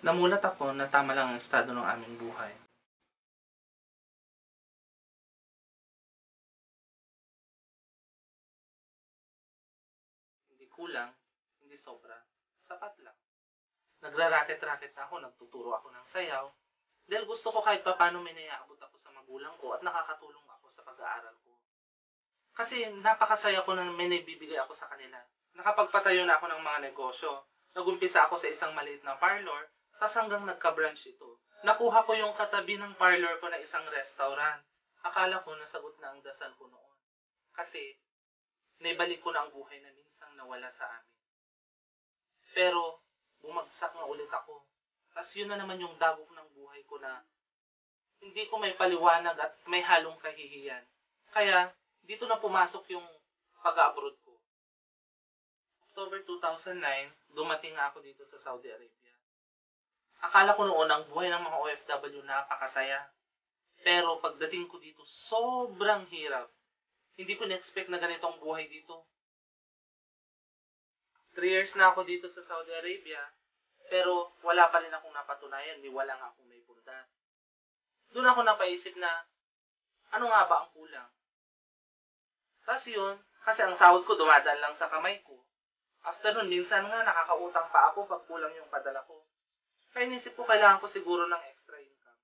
Namulat ako na tama lang ang estado ng aming buhay. Hindi kulang, hindi sobra, sapat lang. Nagra-racket-racket ako, nagtuturo ako ng sayaw, dahil gusto ko kahit paano may naiaabot ako sa magulang ko at nakakatulong ako sa pag-aaral ko. Kasi napakasaya ko na may naibibigay ako sa kanila. Nakapagpatayo na ako ng mga negosyo. Nagumpisa ako sa isang maliit na parlor, tas hanggang nagka-branch ito. Nakuha ko yung katabi ng parlor ko na isang restaurant. Akala ko nasagot na ang dasal ko noon. Kasi naibalik ko na ang buhay na minsang nawala sa amin. Pero bumagsak na ulit ako. Tas yun na naman yung dagok ng buhay ko na hindi ko may paliwanag at may halong kahihiyan. Kaya dito na pumasok yung pag-abroad ko. October 2009, dumating nga ako dito sa Saudi Arabia. Akala ko noon ang buhay ng mga OFW napakasaya. Pero pagdating ko dito, sobrang hirap. Hindi ko na-expect na ganitong buhay dito. 3 years na ako dito sa Saudi Arabia, pero wala pa rin akong napatunayan, wala nga akong may punta. Doon ako napaisip na, ano nga ba ang kulang? Tapos yun, kasi ang sahod ko dumadaan lang sa kamay ko. After nun, minsan nga nakakautang pa ako pag kulang yung padala ko. Kaya inisip ko, kailangan ko siguro ng extra income.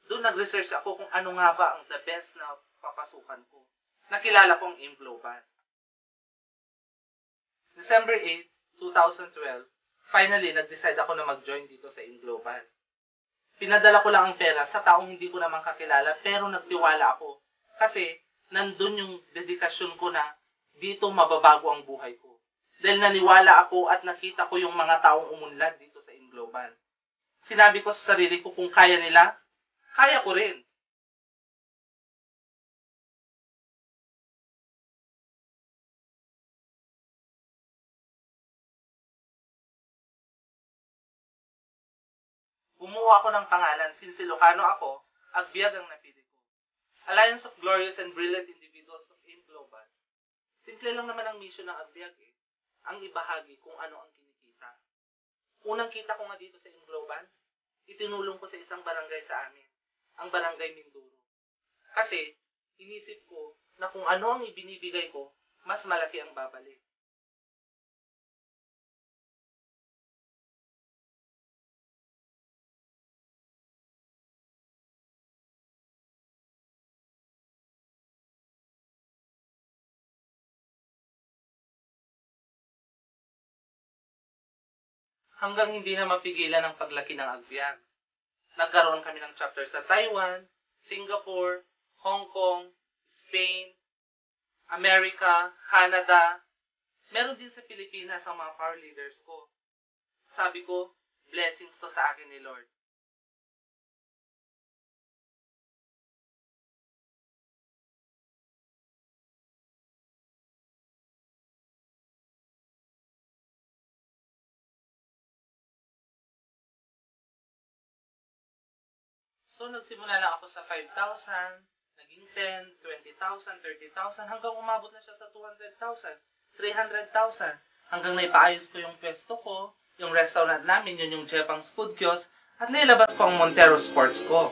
Doon nag-research ako kung ano nga ba ang the best na papasukan ko. Nakilala ko ang AIM Global. December 8, 2012, finally nag-decide ako na mag-join dito sa AIM Global. Pinadala ko lang ang pera sa taong hindi ko naman kakilala, pero nagtiwala ako. Kasi nandun yung dedikasyon ko na dito mababago ang buhay ko. Dahil naniwala ako at nakita ko yung mga taong umunlad dito sa AIM Global. Sinabi ko sa sarili ko kung kaya nila, kaya ko rin. Bumuo ako ng pangalan, since Ilocano ako, Agbiag ang napili ko. Alliance of Glorious and Brilliant Individuals of AIM Global. Simple lang naman ang mission ng Agbiag ang ibahagi kung ano ang kinikita. Unang kita ko nga dito sa AIM Global, itinulong ko sa isang barangay sa amin, ang Barangay Minduro. Kasi, inisip ko na kung ano ang ibinibigay ko, mas malaki ang babalik. Hanggang hindi na mapigilan ang paglaki ng Agbiag. Nagkaroon kami ng chapter sa Taiwan, Singapore, Hong Kong, Spain, America, Canada. Meron din sa Pilipinas ang mga power leaders ko. Sabi ko, blessings to sa akin ni Lord. So, nagsimula lang ako sa 5,000, naging 10, 20,000, 30,000, hanggang umabot na siya sa 200,000, 300,000. Hanggang naipaayos ko yung pwesto ko, yung restaurant namin, yun yung Jepang's Food Kiosk, at nailabas ko ang Montero Sports ko.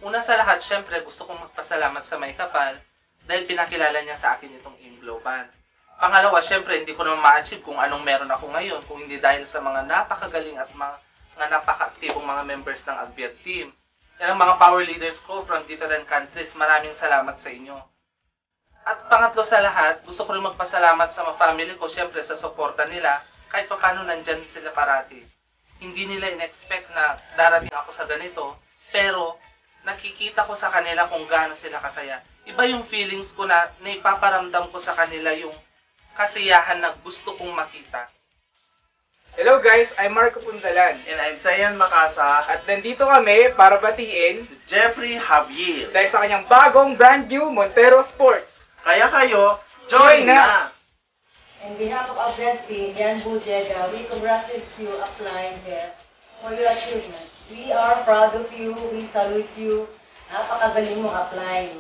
Una sa lahat, syempre gusto kong magpasalamat sa May Kapal dahil pinakilala niya sa akin itong AIM Global. Pangalawa, syempre hindi ko naman ma-achieve kung anong meron ako ngayon kung hindi dahil sa mga napakagaling at mga napaka-aktibong mga members ng Agbiag team. Yan ang mga power leaders ko from different countries. Maraming salamat sa inyo. At pangatlo sa lahat, gusto ko rin magpasalamat sa mga family ko, syempre sa suporta nila kahit pa paano nandyan sila parati. Hindi nila in-expect na darating ako sa ganito, pero nakikita ko sa kanila kung gaano sila kasaya. Iba yung feelings ko na naipaparamdam ko sa kanila yung kasiyahan na gusto kong makita. Hello guys, I'm Marco Punzalan. And I'm Sayan Makasa. At nandito kami para batiin Si Jeffrey Javier. dahil sa kanyang bagong brand new Montero Sports. Kaya kayo, Join join na! na! On behalf of our red team, Yan Bu Jeda, we congratulate you, Upline Jeff, for your achievement. We are proud of you. We salute you. Napakagaling mo, Upline.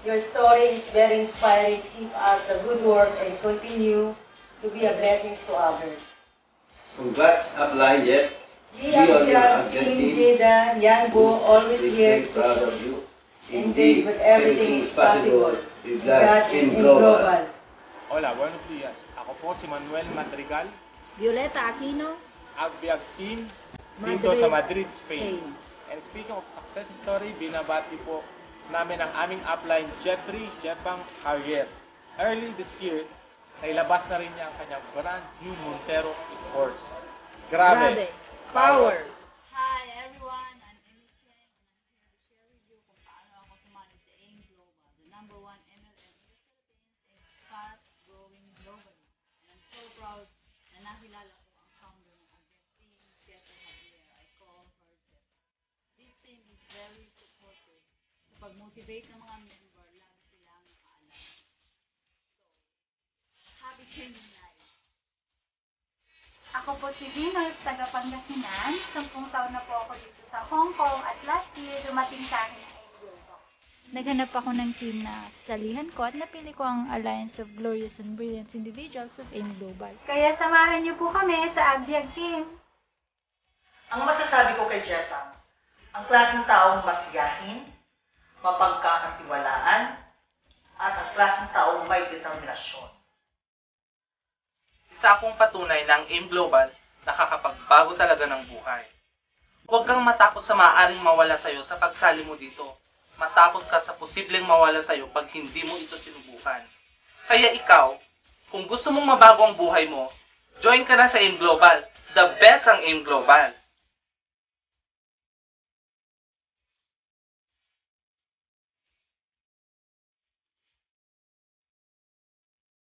Your story is very inspiring. Keep us the good work and continue to be a blessing to others. Congrats, Upline Jeff. We are your Team Jeda, Yan Bu, always here We're proud of you. Indeed, but everything is possible. With God God is in in global. global. Hola, buenos días. Ako po si Manuel Madrigal, Violeta Aquino, Agbiag Team, Madrid, dito sa Madrid, Spain. Spain. And speaking of success story, binabati po namin ang aming upline Jeffrey Jepang Javier. Early this year, nailabas na rin niya ang kanyang brand new Montero Sports. Grabe! Power! Hi everyone, I'm Emmy Chen and I'm here to share with you kung paano ako sumali sa AIM Global, the #1 MLM in the Philippines and fast-growing globally. And I'm so proud na nakilala ko ang founder ng Agent Team, Jeffrey Javier. I call her Jeff. This team is very supportive sa pag-motivate ng mga member, lagi silang nakaalam. So, happy changing lives! Ako po si Venus, taga Pangasinan. 10 taon na po ako dito sa Hong Kong at last year dumating sa akin ang AIM Global. Naghanap ako ng team na salihan ko at napili ko ang Alliance of Glorious and Brilliant Individuals of AIM Global. Kaya samahan niyo po kami sa Agbiag Team. Ang masasabi ko kay Jepang, ang klaseng taong masiyahin, mapagkakatiwalaan, at ang klaseng taong may determinasyon. Isa akong patunay na ang AIM Global nakakapagbago talaga ng buhay. Huwag kang matakot sa maaaring mawala sa'yo sa pagsali mo dito. Matakot ka sa posibleng mawala sa'yo pag hindi mo ito sinubukan. Kaya ikaw, kung gusto mong mabago ang buhay mo, join ka na sa AIM Global. The best ang AIM Global.